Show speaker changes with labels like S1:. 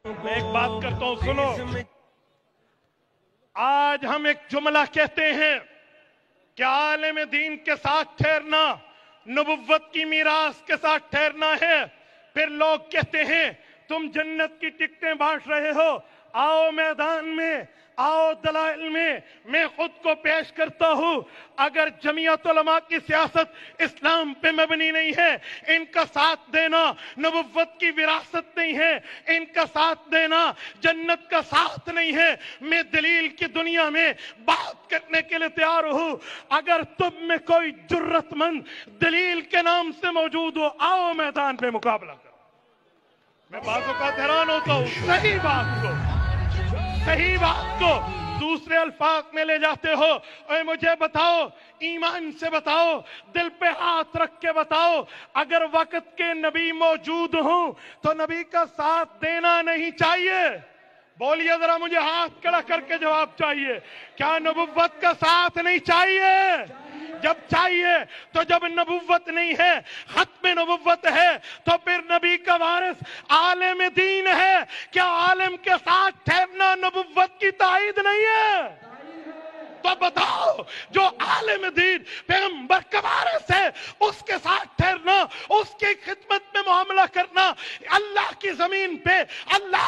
S1: میں ایک بات کرتا ہوں، سنو۔ آج ہم ایک جملہ کہتے ہیں کہ عالم دین کے ساتھ ٹھہرنا نبوت کی میراث کے ساتھ ٹھہرنا ہے۔ پھر لوگ کہتے ہیں تم جنت کی ٹکٹیں بانٹ رہے ہو، آؤ میدان میں، آؤ دلائل میں خود کو پیش کرتا ہوں۔ اگر جمعیت علماء کی سیاست اسلام پہ مبنی نہیں ہے، ان کا ساتھ دینا نبوت کی وراثت نہیں ہے، ان کا ساتھ دینا جنت کا ساتھ نہیں ہے، میں دلیل کی دنیا میں بات کرنے کے لیے تیار ہوں۔ اگر تم میں کوئی جرت مند دلیل کے نام سے موجود ہو، آؤ میدان پہ مقابلہ کرو۔ میں باتوں کا حیران ہوتا ہوں، صحیح بات کو دوسرے الفاظ میں لے جاتے ہو۔ اے مجھے بتاؤ، ایمان سے بتاؤ، دل پہ ہاتھ رکھ کے بتاؤ، اگر وقت کے نبی موجود ہوں تو نبی کا ساتھ دینا نہیں چاہیے؟ بولیے ذرا، مجھے ہاتھ کھڑا کر کے جواب چاہیے۔ کیا نبوت کا ساتھ نہیں چاہیے؟ جب چاہیے تو جب نبوت نہیں ہے، ختم نبوت ہے، تو پھر نبی کا وارث عالم دین ہے۔ کیا عالم کے ساتھ ٹھہرنا نبوت کی تائید نہیں ہے؟ تو بتاؤ، جو عالم دین پیغمبر کا وارث ہے، اس کے ساتھ ٹھہرنا، اس کی خدمت میں معاملہ کرنا، اللہ کی زمین پہ اللہ